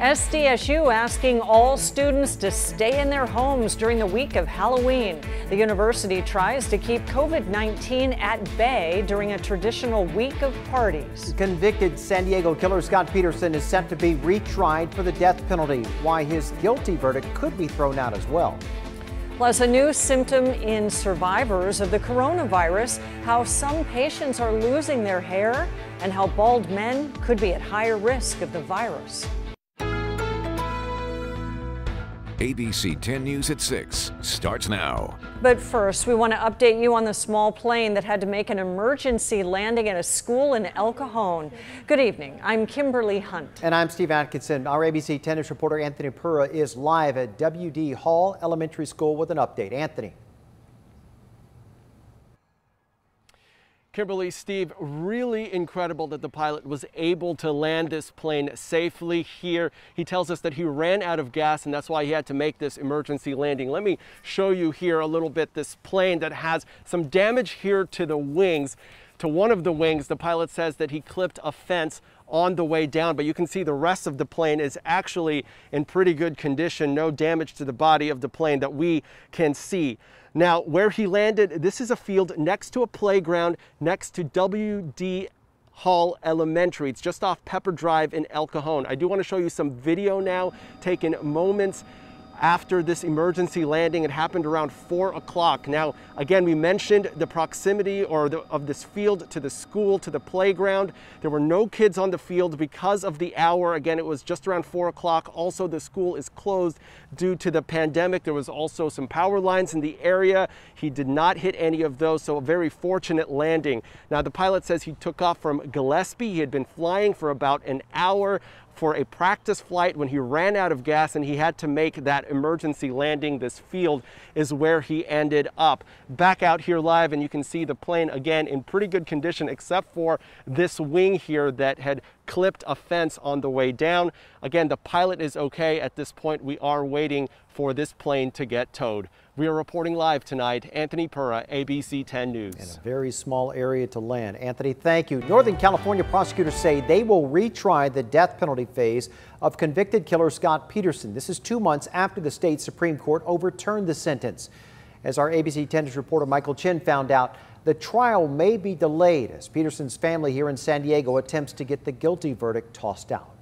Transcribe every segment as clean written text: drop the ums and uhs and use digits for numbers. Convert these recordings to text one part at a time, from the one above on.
SDSU asking all students to stay in their homes during the week of Halloween. The university tries to keep COVID-19 at bay during a traditional week of parties. Convicted San Diego killer Scott Peterson is set to be retried for the death penalty. Why his guilty verdict could be thrown out as well. Plus, a new symptom in survivors of the coronavirus, how some patients are losing their hair, and how bald men could be at higher risk of the virus. ABC 10 News at 6 starts now. But first, we want to update you on the small plane that had to make an emergency landing at a school in El Cajon. Good evening. I'm Kimberly Hunt. And I'm Steve Atkinson. Our ABC 10 News reporter Anthony Pura is live at W.D. Hall Elementary School with an update. Anthony. Kimberly, Steve, really incredible that the pilot was able to land this plane safely here. He tells us that he ran out of gas and that's why he had to make this emergency landing. Let me show you here a little bit this plane that has some damage here to the wings. To one of the wings, the pilot says that he clipped a fence on the way down, but you can see the rest of the plane is actually in pretty good condition. No damage to the body of the plane that we can see. Now, where he landed, this is a field next to a playground next to W.D. Hall Elementary. It's just off Pepper Drive in El Cajon. I do want to show you some video now taken moments after this emergency landing. It happened around 4 o'clock. Now, again, we mentioned the proximity of this field to the school, to the playground. There were no kids on the field because of the hour. Again, it was just around 4 o'clock. Also, the school is closed due to the pandemic. There was also some power lines in the area. He did not hit any of those, so a very fortunate landing. Now, the pilot says he took off from Gillespie. He had been flying for about an hour for a practice flight when he ran out of gas and he had to make that emergency landing. This field is where he ended up. Back out here live, and you can see the plane again in pretty good condition except for this wing here that had clipped a fence on the way down. Again, the pilot is okay. At this point, we are waiting for this plane to get towed. We are reporting live tonight. Anthony Pura, ABC 10 News. In a very small area to land. Anthony, thank you. Northern California prosecutors say they will retry the death penalty phase of convicted killer Scott Peterson. This is 2 months after the state Supreme Court overturned the sentence. As our ABC 10 News reporter Michael Chin found out, the trial may be delayed as Peterson's family here in San Diego attempts to get the guilty verdict tossed out.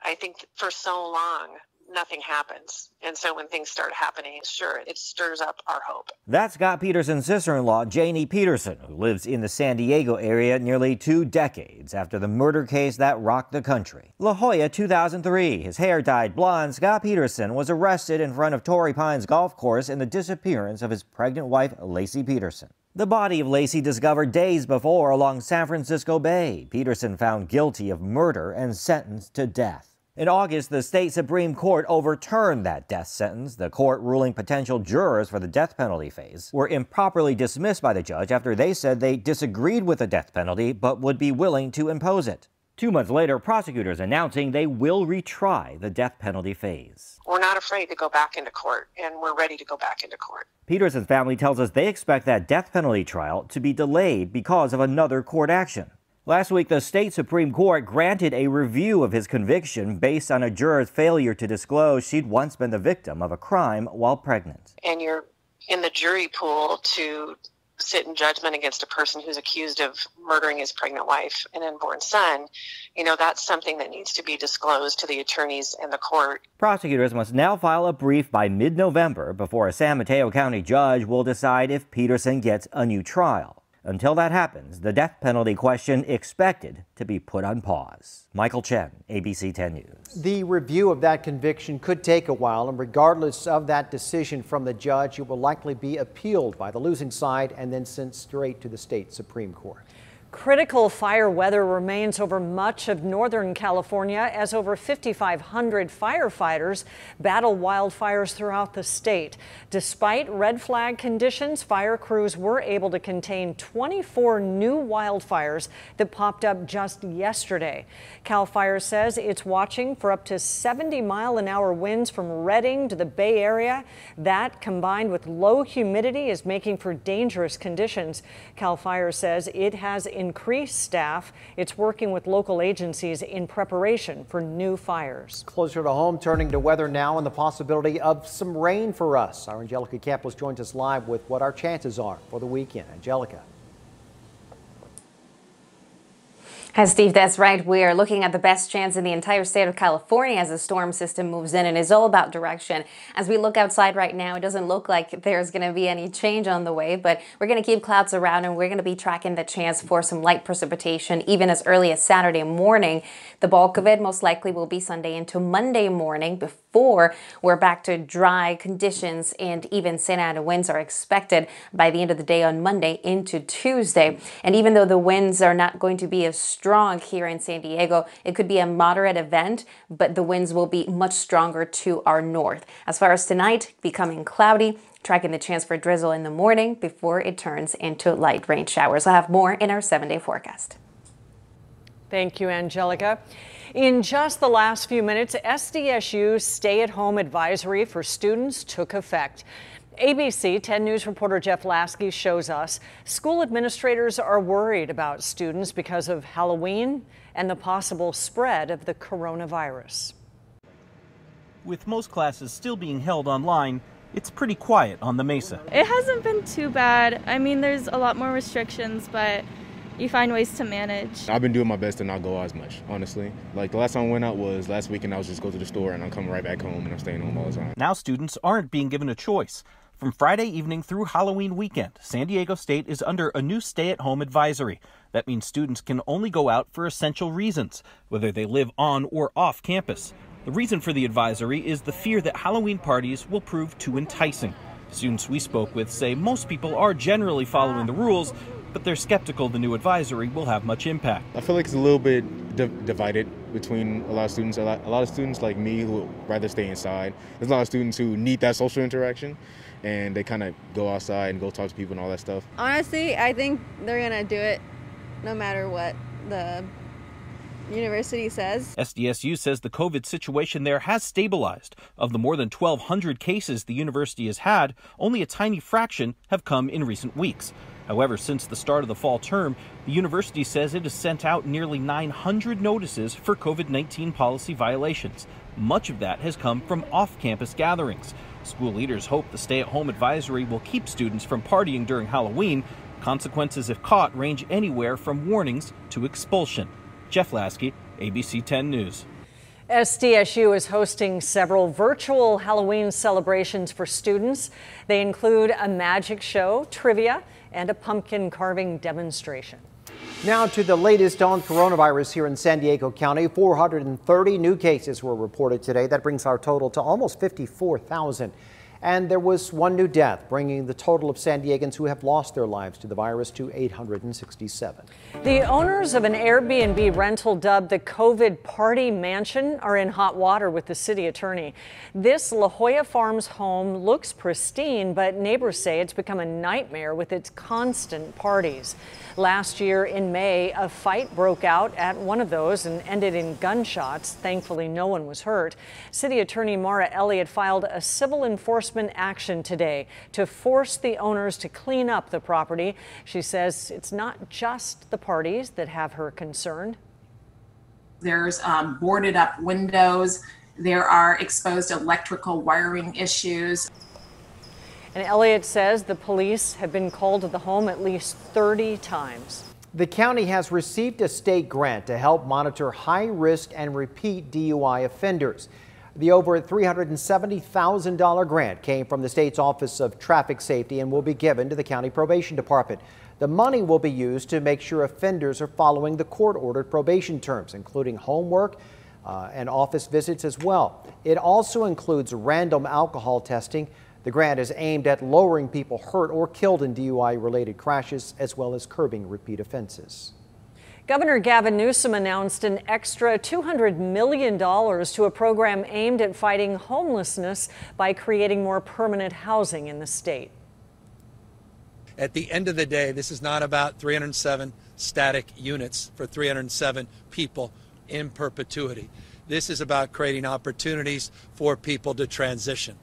I think for so long, nothing happens. And so when things start happening, sure, it stirs up our hope. That's Scott Peterson's sister-in-law, Janie Peterson, who lives in the San Diego area nearly 2 decades after the murder case that rocked the country. La Jolla, 2003. His hair dyed blonde, Scott Peterson was arrested in front of Torrey Pines Golf Course in the disappearance of his pregnant wife, Lacey Peterson. The body of Lacey discovered days before along San Francisco Bay. Peterson found guilty of murder and sentenced to death. In August, the state Supreme Court overturned that death sentence, the court ruling potential jurors for the death penalty phase were improperly dismissed by the judge after they said they disagreed with the death penalty but would be willing to impose it. 2 months later, prosecutors announcing they will retry the death penalty phase. We're not afraid to go back into court, and we're ready to go back into court. Peterson's family tells us they expect that death penalty trial to be delayed because of another court action. Last week, the state Supreme Court granted a review of his conviction based on a juror's failure to disclose she'd once been the victim of a crime while pregnant. And you're in the jury pool to sit in judgment against a person who's accused of murdering his pregnant wife and unborn son. You know, that's something that needs to be disclosed to the attorneys and the court. Prosecutors must now file a brief by mid-November before a San Mateo County judge will decide if Peterson gets a new trial. Until that happens, the death penalty question expected to be put on pause. Michael Chen, ABC 10 News. The review of that conviction could take a while, and regardless of that decision from the judge, it will likely be appealed by the losing side and then sent straight to the state Supreme Court. Critical fire weather remains over much of Northern California as over 5,500 firefighters battle wildfires throughout the state. Despite red flag conditions, fire crews were able to contain 24 new wildfires that popped up just yesterday. CAL FIRE says it's watching for up to 70-mile-an-hour winds from Redding to the Bay Area. That, combined with low humidity, is making for dangerous conditions. CAL FIRE says it has increase staff. It's working with local agencies in preparation for new fires. Closer to home, turning to weather now and the possibility of some rain for us. Our Angelica Campos joins us live with what our chances are for the weekend. Angelica. Hi, Steve, that's right. We are looking at the best chance in the entire state of California as the storm system moves in, and it's all about direction. As we look outside right now, it doesn't look like there's going to be any change on the way, but we're going to keep clouds around, and we're going to be tracking the chance for some light precipitation even as early as Saturday morning. The bulk of it most likely will be Sunday into Monday morning before we're back to dry conditions, and even Santa Ana winds are expected by the end of the day on Monday into Tuesday. And even though the winds are not going to be as strong here in San Diego, it could be a moderate event, but the winds will be much stronger to our north. As far as tonight, becoming cloudy, tracking the chance for drizzle in the morning before it turns into light rain showers. I'll have more in our 7-day forecast. Thank you, Angelica. In just the last few minutes, SDSU's stay-at-home advisory for students took effect. ABC 10 News reporter Jeff Lasky shows us school administrators are worried about students because of Halloween and the possible spread of the coronavirus. With most classes still being held online, it's pretty quiet on the Mesa. It hasn't been too bad. I mean, there's a lot more restrictions, but you find ways to manage. I've been doing my best to not go out as much, honestly. Like the last time I went out was last weekend. I was just go to the store and I'm coming right back home and I'm staying home all the time. Now students aren't being given a choice. From Friday evening through Halloween weekend, San Diego State is under a new stay-at-home advisory. That means students can only go out for essential reasons, whether they live on or off campus. The reason for the advisory is the fear that Halloween parties will prove too enticing. Students we spoke with say most people are generally following the rules, but they're skeptical the new advisory will have much impact. I feel like it's a little bit divided between a lot of students. A lot of students like me who would rather stay inside. There's a lot of students who need that social interaction, and they kind of go outside and go talk to people and all that stuff. Honestly, I think they're going to do it no matter what the university says. SDSU says the COVID situation there has stabilized. Of the more than 1,200 cases the university has had, only a tiny fraction have come in recent weeks. However, since the start of the fall term, the university says it has sent out nearly 900 notices for COVID-19 policy violations. Much of that has come from off-campus gatherings. School leaders hope the stay-at-home advisory will keep students from partying during Halloween. Consequences, if caught, range anywhere from warnings to expulsion. Jeff Lasky, ABC 10 News. SDSU is hosting several virtual Halloween celebrations for students. They include a magic show, trivia, and a pumpkin carving demonstration. Now to the latest on coronavirus here in San Diego County. 430 new cases were reported today. That brings our total to almost 54,000. And there was one new death, bringing the total of San Diegans who have lost their lives to the virus to 867. The owners of an Airbnb rental dubbed the COVID Party Mansion are in hot water with the city attorney. This La Jolla Farms home looks pristine, but neighbors say it's become a nightmare with its constant parties. Last year in May, a fight broke out at one of those and ended in gunshots. Thankfully, no one was hurt. City Attorney Mara Elliott filed a civil enforcement action today to force the owners to clean up the property. She says it's not just the parties that have her concerned. There's boarded up windows. There are exposed electrical wiring issues. And Elliott says the police have been called to the home at least 30 times. The county has received a state grant to help monitor high-risk and repeat DUI offenders. The over $370,000 grant came from the state's Office of Traffic Safety and will be given to the county probation department. The money will be used to make sure offenders are following the court-ordered probation terms, including homework and office visits as well. It also includes random alcohol testing. The grant is aimed at lowering people hurt or killed in DUI-related crashes, as well as curbing repeat offenses. Governor Gavin Newsom announced an extra $200 million to a program aimed at fighting homelessness by creating more permanent housing in the state. At the end of the day, this is not about 307 static units for 307 people in perpetuity. This is about creating opportunities for people to transition.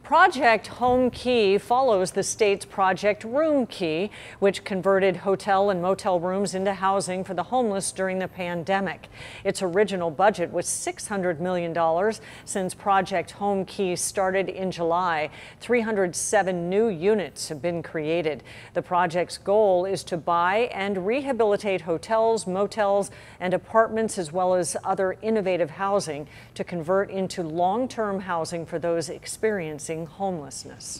Project Home Key follows the state's Project Room Key, which converted hotel and motel rooms into housing for the homeless during the pandemic. Its original budget was $600 million. Since Project Home Key started in July, 307 new units have been created. The project's goal is to buy and rehabilitate hotels, motels, and apartments, as well as other innovative housing to convert into long-term housing for those experiencing homelessness.